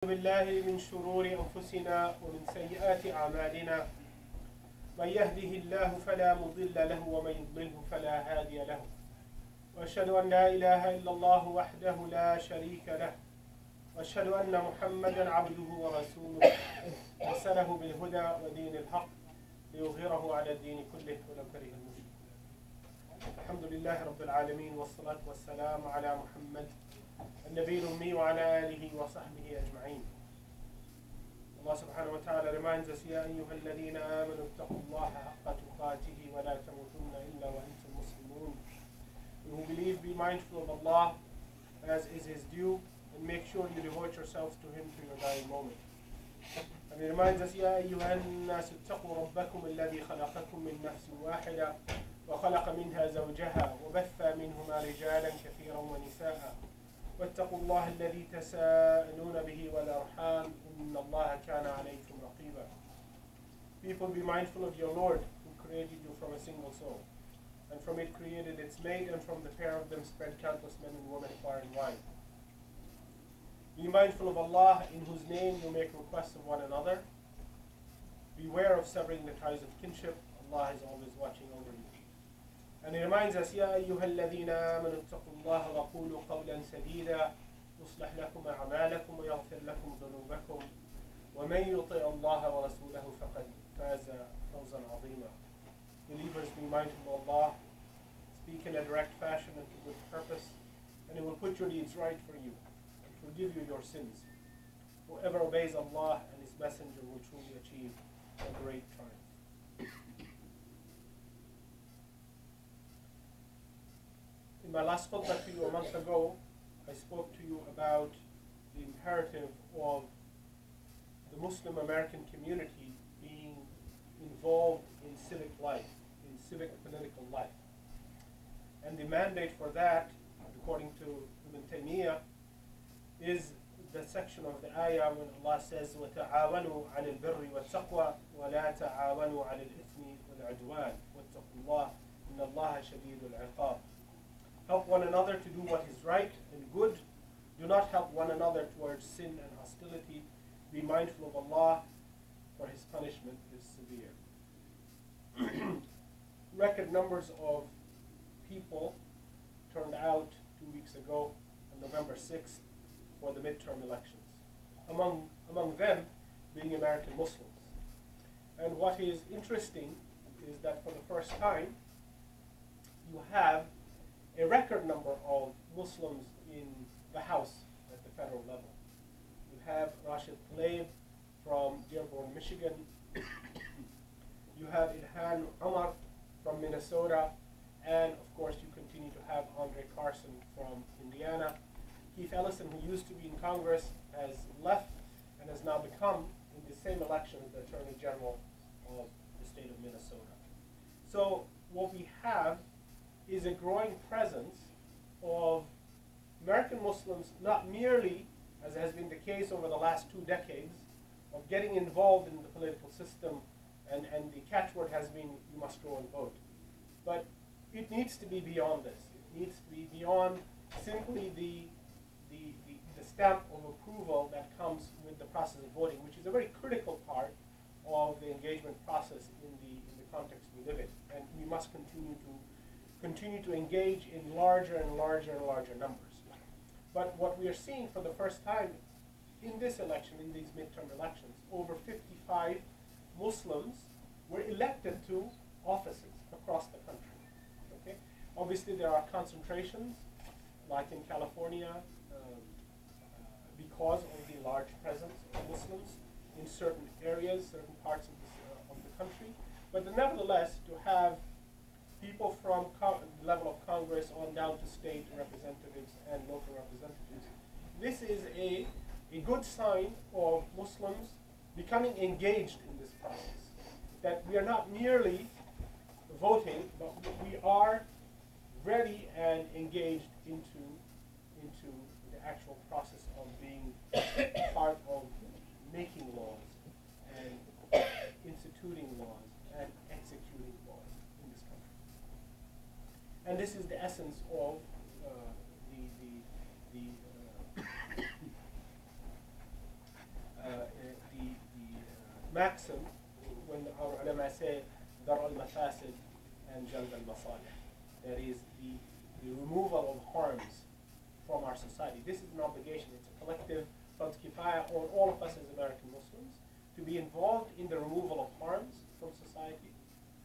بالله من شرور أنفسنا ومن سيئات أعمالنا من يهده الله فلا مضل له ومن يضلله فلا هادي له وأشهد أن لا إله إلا الله وحده لا شريك له وأشهد أن محمدا عبده ورسوله أرسله بالهدى ودين الحق ليظهره على الدين كله ولو كره المشركون. الحمد لله رب العالمين والصلاة والسلام على محمد النبي الأمي وعلى آله وصحبه أجمعين. Allah subhanahu wa ta'ala reminds us, يا أيها الذين آمنوا اتقوا الله حق تقاته ولا تموتن إلا وأنتم مسلمون. You who believe, be mindful of Allah as is His due, and make sure you devote yourselves to Him to your dying moment. And He reminds us, يا أيها الناس اتقوا ربكم الذي خلقكم من نفس واحدة وخلق منها زوجها وبث منهما رجالا كثيرا ونساء واتقوا الله الذي تساءلون به والأرحام إن الله كان عليكم رقيبا. People, be mindful of your Lord who created you from a single soul, and from it created its mate, and from the pair of them spread countless men and women far and wide. Be mindful of Allah in whose name you make requests of one another. Beware of severing the ties of kinship. Allah is always watching over you. And He reminds us, يا أيها الذين آمنوا اتقوا الله وقولوا قولا سديدا يصلح لكم أعمالكم ويغفر لكم ذنوبكم ومن يطع الله ورسوله فقد فاز فوزا عظيما. Believers, be mindful of Allah, speak in a direct fashion and to good purpose, and He will put your deeds right for you and forgive you your sins. Whoever obeys Allah and His Messenger will truly achieve a great triumph. In my last khutbah to you a month ago, I spoke to you about the imperative of the Muslim American community being involved in civic life, in civic political life. And the mandate for that, according to Ibn Taymiyyah, is the section of the ayah when Allah says, وَتَعَاوَنُوا عَلَى الْبِرِّ وَالتَّقْوَى وَلَا تَعَاوَنُوا عَلَى الْإِثْمِ وَالْعُدْوَانِ وَاتَّقُوا اللَّهَ إِنَّ اللَّهَ شَدِيدُ الْعِقَابِ. Help one another to do what is right and good. Do not help one another towards sin and hostility. Be mindful of Allah, for His punishment is severe. Record numbers of people turned out 2 weeks ago on November 6th for the midterm elections. Among them being American Muslims. And what is interesting is that for the first time you have a record number of Muslims in the House at the federal level. You have Rashid Tlaib from Dearborn, Michigan. You have Ilhan Omar from Minnesota. And of course you continue to have Andre Carson from Indiana. Keith Ellison, who used to be in Congress, has left and has now become, in the same election, the Attorney General of the state of Minnesota. So what we have is a growing presence of American Muslims, not merely, as has been the case over the last 2 decades, of getting involved in the political system, and the catchword has been, you must go and vote. But it needs to be beyond this. It needs to be beyond simply the stamp of approval that comes with the process of voting, which is a very critical part of the engagement process in the context we live in. And we must continue to engage in larger and larger and larger numbers. But what we are seeing for the first time in this election, in these midterm elections, over 55 Muslims were elected to offices across the country. Okay? Obviously there are concentrations, like in California, because of the large presence of Muslims in certain areas, certain parts of the country. But nevertheless, to have people from the level of Congress on down to state representatives and local representatives, this is a good sign of Muslims becoming engaged in this process. That we are not merely voting, but we are ready and engaged into the actual process of being part of making laws and instituting laws and executing laws in this country. And this is the essence of the maxim when our ulama say dar al-mafasid and jalb al-masalih. That is the removal of harms from our society. This is an obligation. It's a collective fard kifaya on all of us as American Muslims to be involved in the removal of harms from society.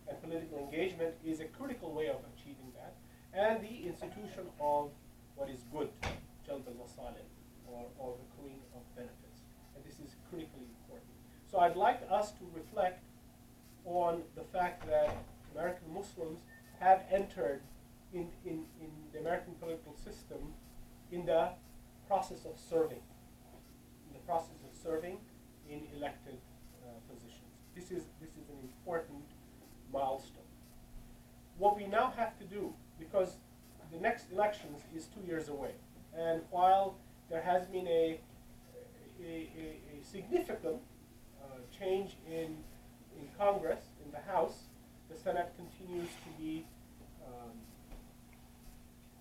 And political engagement is a critical way of achieving that. And the institution of what is good, jalb al-masalih, or accruing of benefits. And this is critically important. So I'd like us to reflect on the fact that American Muslims have entered in the American political system in the process of serving, in elected positions. This is an important milestone. What we now have to do, because the next elections is 2 years away, and while there has been a significant change in Congress, in the House, the Senate continues to be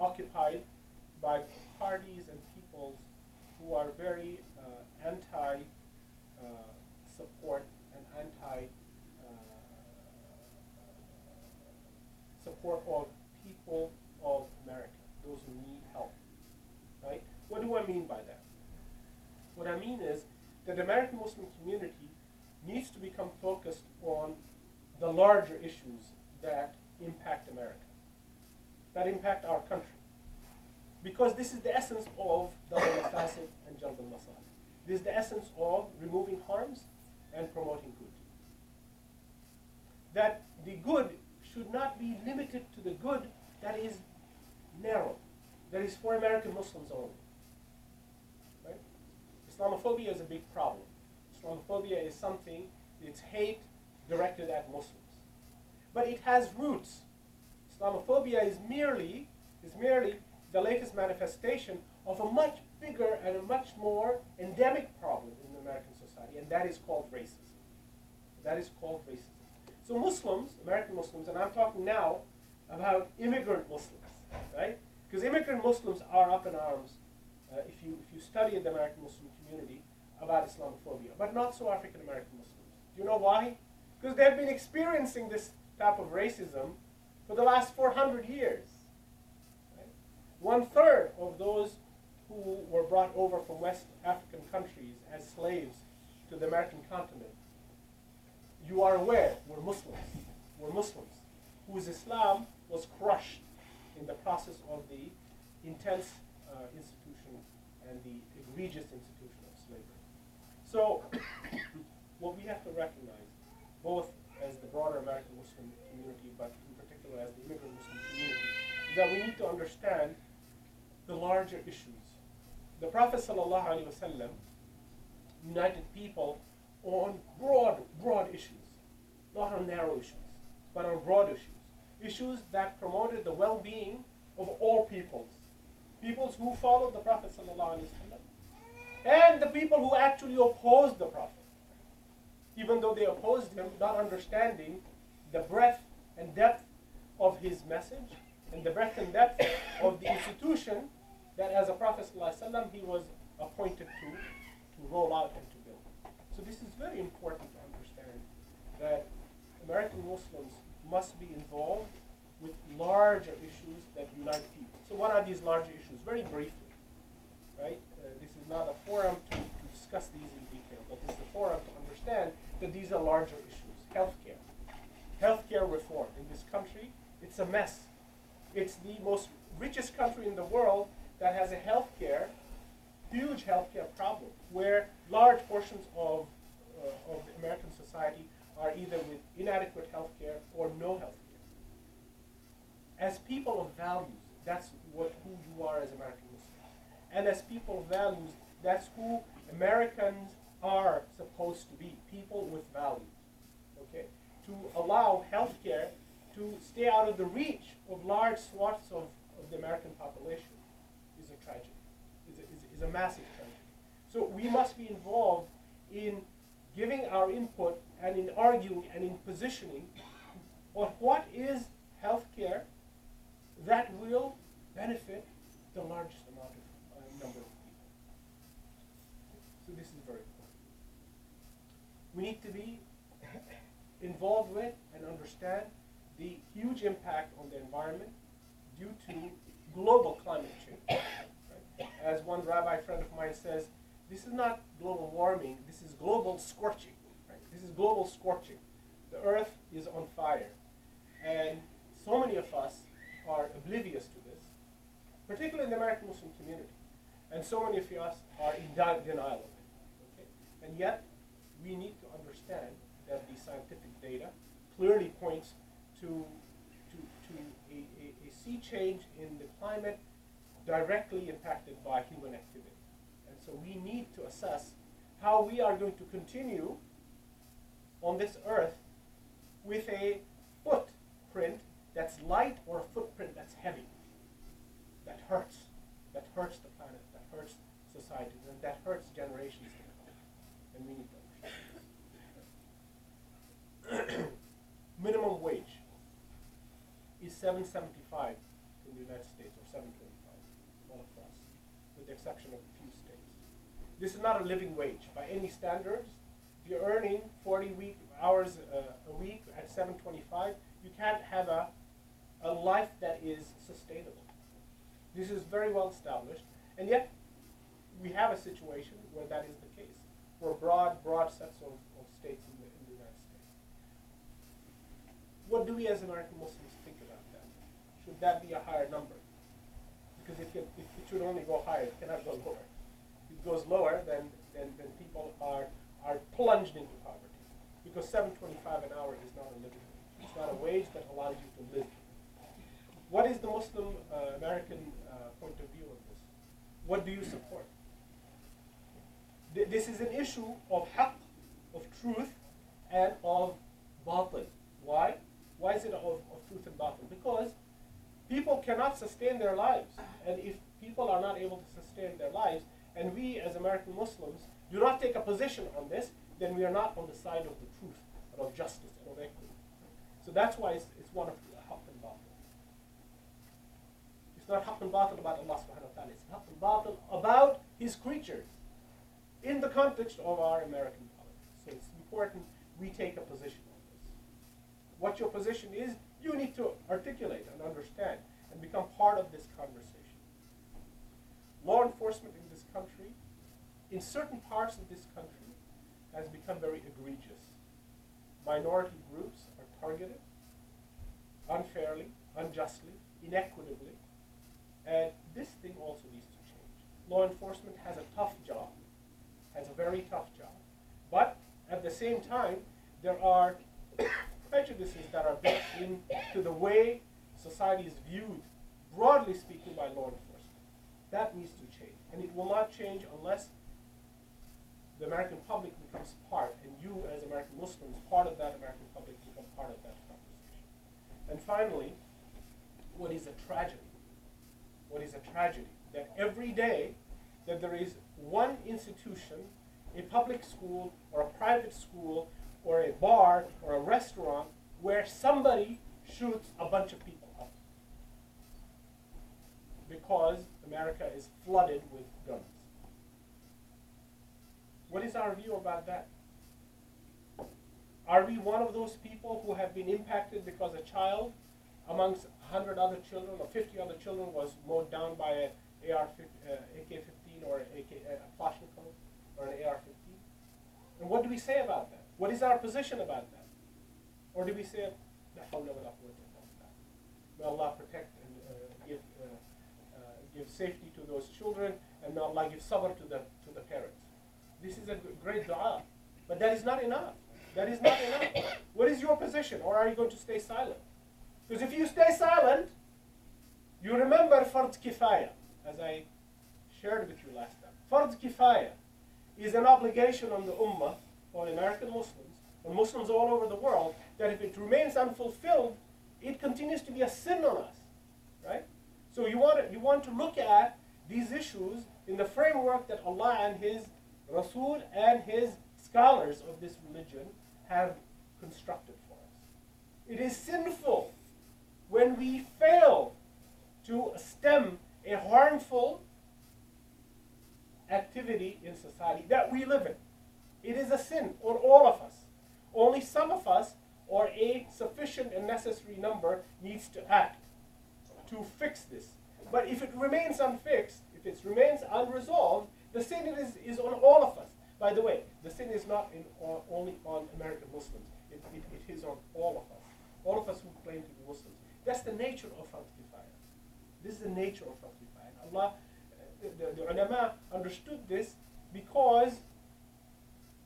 occupied by parties and peoples who are very anti-support and anti-support of people of America, those who need help. Right? What do I mean by that? What I mean is that the American Muslim community needs to become focused on the larger issues that impact America, that impact our country. Because this is the essence of the al-mafasid and jalb al-masalih. This is the essence of removing harms and promoting good. That the good should not be limited to the good that is narrow, that is for American Muslims only. Right? Islamophobia is a big problem. Islamophobia is something, it's hate directed at Muslims. But it has roots. Islamophobia is merely the latest manifestation of a much bigger and a much more endemic problem in American society, and that is called racism. That is called racism. So Muslims, American Muslims, and I'm talking now about immigrant Muslims, right? Because immigrant Muslims are up in arms if you study the American Muslim community about Islamophobia, but not so African American Muslims. Do you know why? Because they've been experiencing this type of racism for the last 400 years. Right? 1/3 of those who were brought over from West African countries as slaves to the American continent, you are aware, were Muslims, whose Islam was crushed in the process of the intense institution and the egregious institution of slavery. So what we have to recognize, both as the broader American Muslim community, but in particular as the immigrant Muslim community, is that we need to understand the larger issues. The Prophet ﷺ united people on broad issues, not on narrow issues, but on broad issues. Issues that promoted the well-being of all peoples. Peoples who followed the Prophet ﷺ, and the people who actually opposed the Prophet. Even though they opposed him, not understanding the breadth and depth of his message, and the breadth and depth of the institution that as a Prophet ﷺ he was appointed to roll out and to build. So this is very important to understand, that American Muslims must be involved with larger issues that unite people. So what are these larger issues? Very briefly, right? This is not a forum to discuss these in detail, but this is a forum to understand that these are larger issues. Healthcare. Healthcare reform in this country, it's a mess. It's the most richest country in the world that has a huge healthcare problem, where large portions of the American society are either with inadequate healthcare or no healthcare. As people of values, that's who you are as American Muslims. And as people of values, that's who Americans are supposed to be, people with values. Okay? To allow healthcare to stay out of the reach of large swaths of the American population is a tragedy, is a massive tragedy. So we must be involved in giving our input and in arguing and in positioning on what is healthcare that will benefit the largest amount of number of people. So this is very important. We need to be involved with and understand the huge impact on the environment due to global climate change. Right? As one rabbi friend of mine says, this is not global warming, this is global scorching. Right? This is global scorching. The earth is on fire. And so many of us are oblivious to this, particularly in the American Muslim community. And so many of us are in denial of it. Okay? And yet, we need to understand that the scientific data clearly points to a sea change in the climate directly impacted by human activity. And so we need to assess how we are going to continue on this earth with a footprint that's light or a footprint that's heavy, that hurts the planet, that hurts society, and that hurts generations to come. And we need to understand. Minimum wage is $7.75 in the United States, or $7.25 all across, with the exception of a few states. This is not a living wage by any standards. If you're earning 40 hours a week at $7.25, you can't have a life that is sustainable. This is very well established, and yet we have a situation where that is the case for broad sets of states in the United States. What do we as American Muslims think about that? Should that be a higher number? Because if it should only go higher, it cannot go lower. If it goes lower, then people are plunged into poverty. Because $7.25 an hour is not a living wage. It's not a wage that allows you to live. What is the Muslim American point of view on this? What do you support? This is an issue of haqq, of truth, and of batil. Why? Why is it of truth and batil? Because people cannot sustain their lives. And if people are not able to sustain their lives, and we as American Muslims do not take a position on this, then we are not on the side of the truth, and of justice, and of equity. So that's why it's one of haqq and batil. It's not haqq and batil about Allah subhanahu wa ta'ala. It's haqq and batil about His creatures in the context of our American politics. So it's important we take a position on this. What your position is, you need to articulate and understand and become part of this conversation. Law enforcement in this country, in certain parts of this country, has become very egregious. Minority groups are targeted unfairly, unjustly, inequitably, and this thing also needs to change. Law enforcement has a tough job, has a very tough job, but at the same time, there are prejudices that are built into the way society is viewed, broadly speaking, by law enforcement. That needs to change, and it will not change unless the American public becomes part, and you as American Muslims, part of that American public, become part of that conversation. And finally, what is a tragedy? What is a tragedy? That every day that there is one institution, a public school or a private school or a bar or a restaurant, where somebody shoots a bunch of people up because America is flooded with guns. What is our view about that? Are we one of those people who have been impacted because a child amongst 100 other children or 50 other children was mowed down by an AK-15 or a Kalashnikov or an AR-15? And what do we say about that? What is our position about that? Or do we say, may Allah protect and give safety to those children, and may Allah give sabr to the parents? This is a great dua, but that is not enough. That is not enough. What is your position, or are you going to stay silent? Because if you stay silent, you remember Fard Kifaya, as I shared with you last time. Fard Kifaya is an obligation on the Ummah, on American Muslims, on Muslims all over the world, that if it remains unfulfilled, it continues to be a sin on us, right? So you want to look at these issues in the framework that Allah and His Rasul and His scholars of this religion have constructed for us. It is sinful when we fail to stem a harmful activity in society that we live in. It is a sin on all of us. Only some of us, or a sufficient and necessary number, needs to act to fix this. But if it remains unfixed, if it remains unresolved, the sin is on all of us. By the way, the sin is not only on American Muslims. It is on all of us. All of us who claim to be Muslims. That's the nature of Fard Kifaya. This is the nature of Fard Kifaya. Allah, the ulama understood this because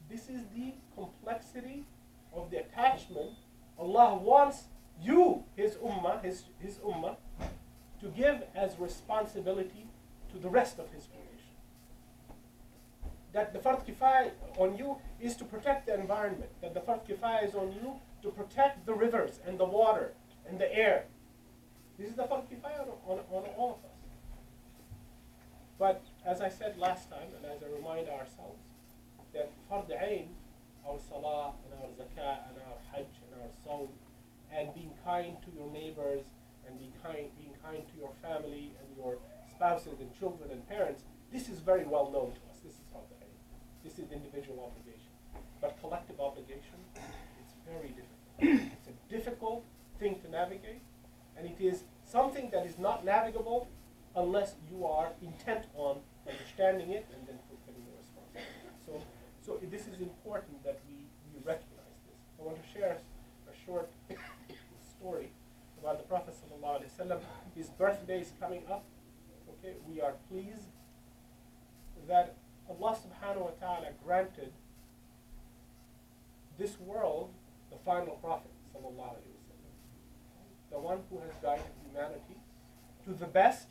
this is the complexity of the attachment Allah wants you, His ummah, His ummah, to give as responsibility to the rest of His creation. That the Fard Kifaya on you is to protect the environment. That the Fard Kifaya is on you to protect the rivers and the water and the air. This is the Fard Kifaya on all of us. But as I said last time, and as I remind ourselves, that Fard Ain, our Salah and our Zakah and our Hajj and our Sawm, and being kind to your neighbors and being kind to your family and your spouses and children and parents, this is very well known to us. This is Fard Ain. This is individual obligation. But collective obligation, it's very difficult. It's a difficult thing to navigate, and it is something that is not navigable unless you are intent on understanding it and then fulfilling the responsibility. So this is important that we recognize this. I want to share a short story about the Prophet ﷺ. His birthday is coming up. Okay, we are pleased that Allah subhanahu wa ta'ala granted this world the final Prophet ﷺ, the one who has guided humanity to the best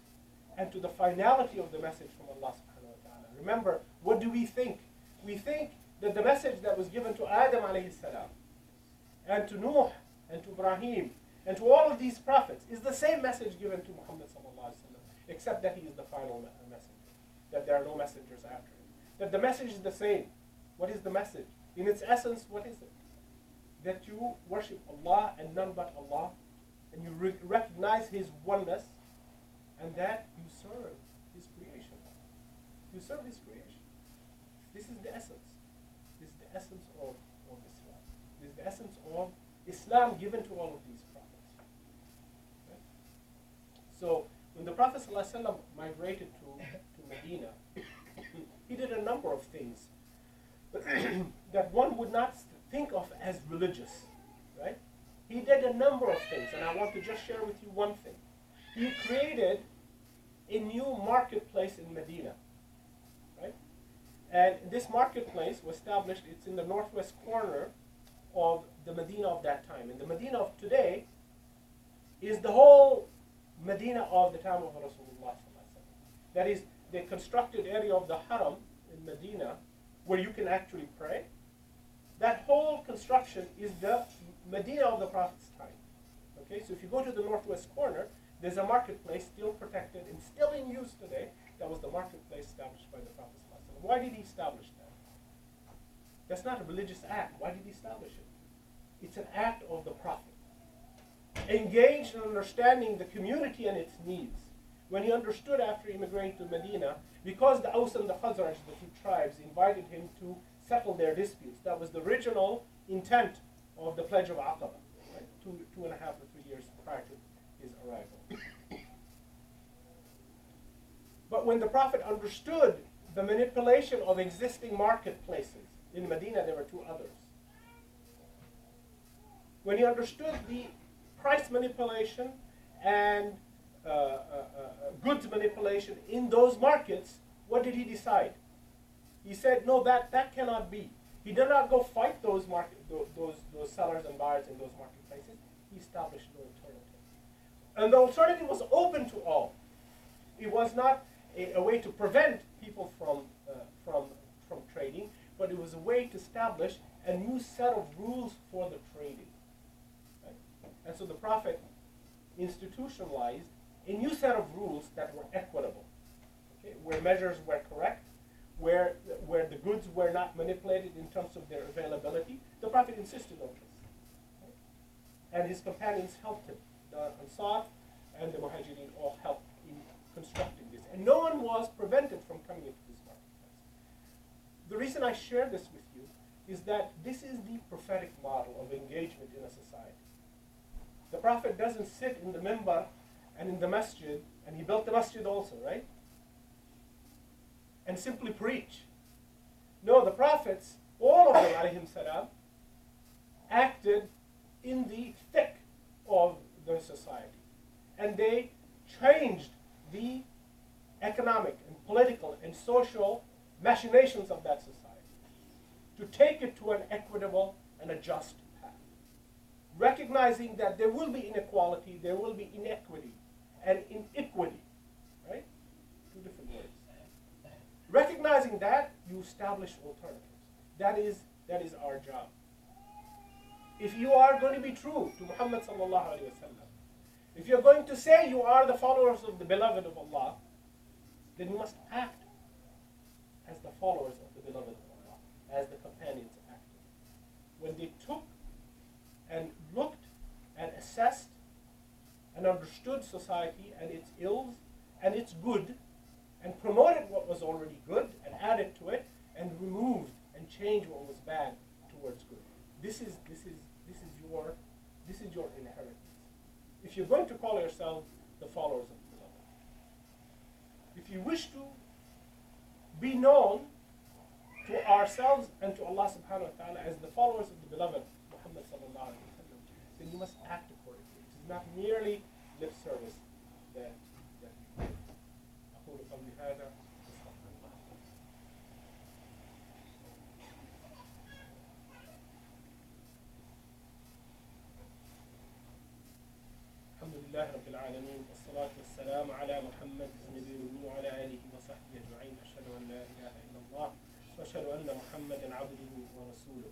and to the finality of the message from Allah subhanahu wa ta'ala. Remember, what do we think? We think that the message that was given to Adam alayhi salam and to Nuh and to Ibrahim and to all of these prophets is the same message given to Muhammad sallallahu alaihi wasallam, except that he is the final messenger, that there are no messengers after him. That the message is the same. What is the message? In its essence, what is it? That you worship Allah and none but Allah, and you recognize His oneness, and that you serve His creation. You serve His creation. This is the essence. This is the essence of Islam. This is the essence of Islam given to all of these prophets. Okay? So when the Prophet ﷺ migrated to Medina, he did a number of things that one would not think of as religious, right? He did a number of things, and I want to just share with you one thing. He created a new marketplace in Medina, right? And this marketplace was established, it's in the northwest corner of the Medina of that time. And the Medina of today is the whole Medina of the time of Rasulullah. That is the constructed area of the Haram in Medina where you can actually pray. That whole construction is the Medina of the Prophet's time. Okay, so if you go to the northwest corner, there's a marketplace still protected and still in use today. That was the marketplace established by the Prophet. Why did he establish that? That's not a religious act. Why did he establish it? It's an act of the Prophet. Engaged in understanding the community and its needs. When he understood after immigrating to Medina, because the Aus and the Khazraj, the two tribes, invited him to settle their disputes. That was the original intent of the Pledge of Aqaba, right? 2.5 or 3 years prior to his arrival. But when the Prophet understood the manipulation of existing marketplaces, in Medina there were 2 others. When he understood the price manipulation and goods manipulation in those markets, what did he decide? He said, no, that cannot be. He did not go fight those sellers and buyers in those marketplaces. He established an alternative. And the alternative was open to all. It was not a way to prevent people from trading, but it was a way to establish a new set of rules for the trading. Right? And so the Prophet institutionalized a new set of rules that were equitable, okay? Where measures were correct, where the goods were not manipulated in terms of their availability. The Prophet insisted on this. Right? And his companions helped him. The Ansar and the Muhajirin all helped in constructing this. And no one was prevented from coming into this marketplace. The reason I share this with you is that this is the prophetic model of engagement in a society. The Prophet doesn't sit in the minbar and in the masjid, and he built the masjid also, right? And simply preach. No, the Prophets, all of them, alayhim salam, acted in the thick of the society. And they changed the economic and political and social machinations of that society to take it to an equitable and a just path. Recognizing that there will be inequality, there will be inequity and inequity, right? Two different words. Recognizing that, you establish alternatives. That is our job. If you are going to be true to Muhammad sallallahu alaihi wasallam, if you're going to say you are the followers of the beloved of Allah, then you must act as the followers of the beloved of Allah, as the companions acted. When they took and looked and assessed and understood society and its ills and its good, and promoted what was already good and added to it, and removed and changed what was bad towards good. This is your inheritance. If you're going to call yourself the followers of the beloved, if you wish to be known to ourselves and to Allah subhanahu wa ta'ala as the followers of the beloved Muhammad sallallahu alaihi wasallam, then you must act accordingly. It is not merely lip service that you give. أقول قولي هذا واستغفر الله. الحمد لله رب العالمين والصلاة والسلام على محمد النبي الأمي وعلى آله وصحبه أجمعين. أشهد أن لا إله إلا الله وأشهد أن محمدا عبده ورسوله.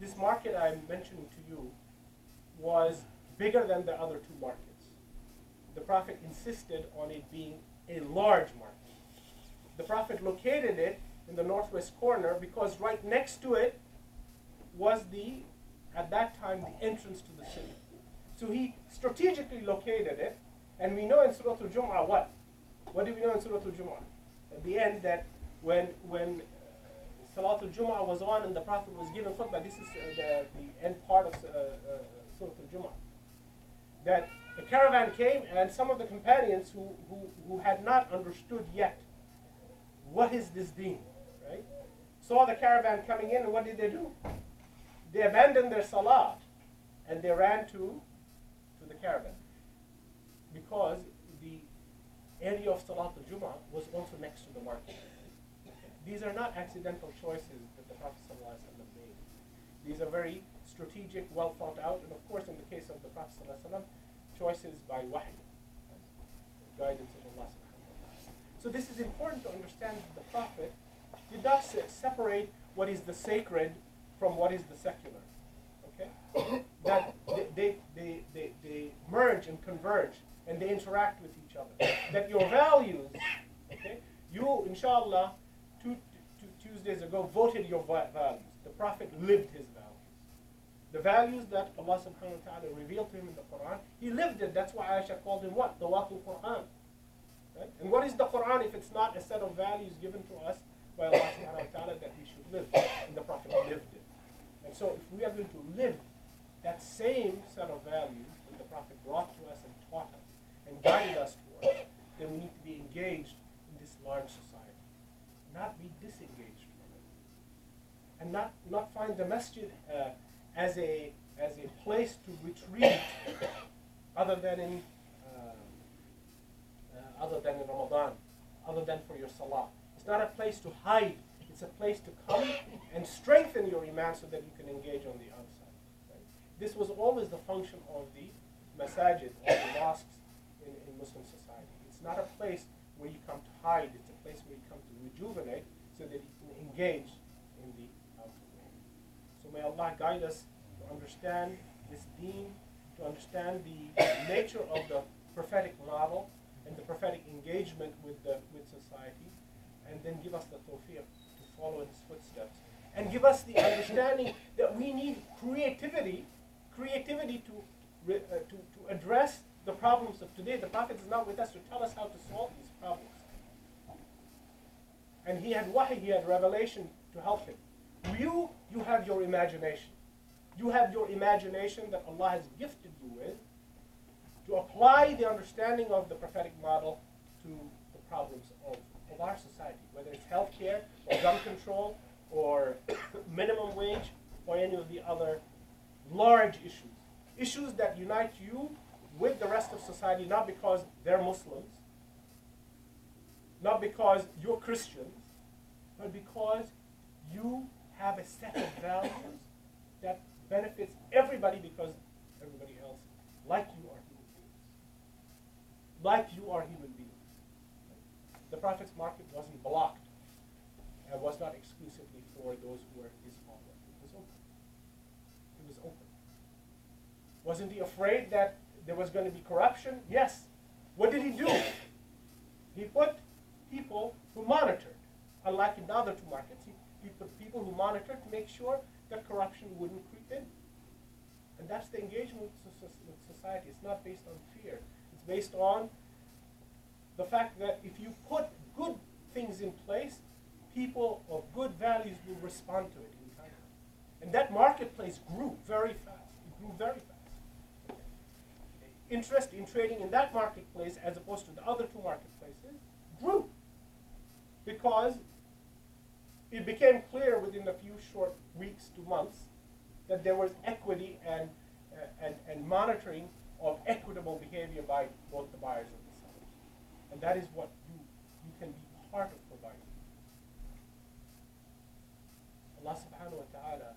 This market I'm mentioning to you was bigger than the other two markets. The Prophet insisted on it being a large market. The Prophet located it in the northwest corner because right next to it was at that time, the entrance to the city. So he strategically located it, and we know in Surah al-Jumu'ah what? What do we know in Surah al-Jumu'ah? At the end, that when Salāt al-Jumu'ah was on and the Prophet was given khutbah, this is the end part of Surah al-Jumu'ah, that the caravan came, and some of the companions who had not understood yet what is this deen, right, saw the caravan coming in, and what did they do? They abandoned their Salāt and they ran to the caravan, because the area of Salāt al-Jumu'ah was also next to the market. These are not accidental choices that the Prophet ﷺ made. These are very strategic, well thought out, and of course in the case of the Prophet ﷺ, choices by wahy, guidance of Allah subhanahu wa ta'ala. So this is important to understand that the Prophet did not separate what is the sacred from what is the secular. Okay? That they merge and converge and they interact with each other. That your values, okay? You, inshallah, two Tuesdays ago voted your values. The Prophet lived his values. The values that Allah subhanahu wa ta'ala revealed to him in the Quran, he lived it. That's why Aisha called him what? The walking Quran. Right? And what is the Quran if it's not a set of values given to us by Allah subhanahu wa ta'ala that we should live? And the Prophet lived it. And so if we are going to live that same set of values that the Prophet brought to us and taught us and guided us towards, then we need to be engaged in this large society. Not be disengaged from it. And not find the masjid as a place to retreat other than in Ramadan, other than for your salah. It's not a place to hide. It's a place to come and strengthen your iman so that you can engage on the outside. Right? This was always the function of the masajid, or the mosques in Muslim society. It's not a place where you come to hide. It's a place where you come to rejuvenate so that you can engage in the outer world. So may Allah guide us to understand this deen, to understand the nature of the prophetic model and the prophetic engagement with society, and then give us the tawfiq to follow in his footsteps, and give us the understanding that we need creativity to address the problems of today. The Prophet is not with us to tell us how to solve these problems. And he had wahy, he had revelation to help him. You have your imagination. You have your imagination that Allah has gifted you with to apply the understanding of the prophetic model to the problems of our society, whether it's healthcare or gun control or minimum wage or any of the other large issues. Issues that unite you with the rest of society, not because they're Muslims, not because you're Christians, but because you have a set of values that benefits everybody, because everybody else, like you, are human beings. Like you are human beings. The Prophet's market wasn't blocked and was not exclusively for those who were his followers. It was open. It was open. Wasn't he afraid that there was going to be corruption? Yes. What did he do? He put people who monitored. Unlike in the other two markets, he put people who monitored to make sure that corruption wouldn't creep in. And that's the engagement with society. It's not based on fear. It's based on the fact that if you put good things in place, people of good values will respond to it in time. And that marketplace grew very fast. It grew very fast. Interest in trading in that marketplace, as opposed to the other two marketplaces, grew. Because it became clear within a few short weeks to months that there was equity and monitoring of equitable behavior by both the buyers and the sellers. And that is what you can be part of providing. Allah subhanahu wa ta'ala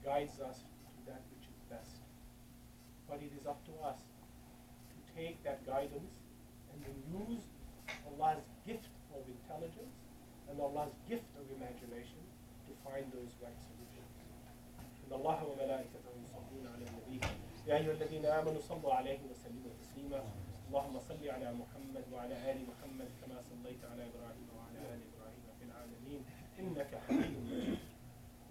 guides us to that which is best. But it is up to us to take that guidance and then use Allah's gift of intelligence and Allah's gift of imagination to find those right solutions. إن الله وملائكته يصلون على النبي يا أيها الذين آمنوا صلوا عليه وسلموا تسليما اللهم صل على محمد وعلى آل محمد كما صليت على إبراهيم وعلى آل إبراهيم في العالمين إنك حميد مجيد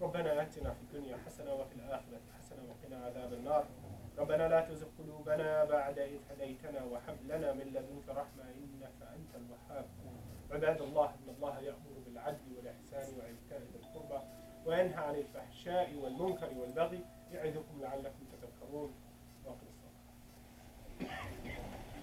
ربنا آتنا في الدنيا حسنة وفي الآخرة حسنة وقنا عذاب النار ربنا لا تزغ قلوبنا بعد إذ هديتنا وهب لنا من لدنك رحمة إنك أنت الوهاب عباد الله إن الله يأمر بالعدل والإحسان وإيتاء ذي القربى وينهى عن الفحشاء والمنكر والبغي يعظكم لعلكم تذكرون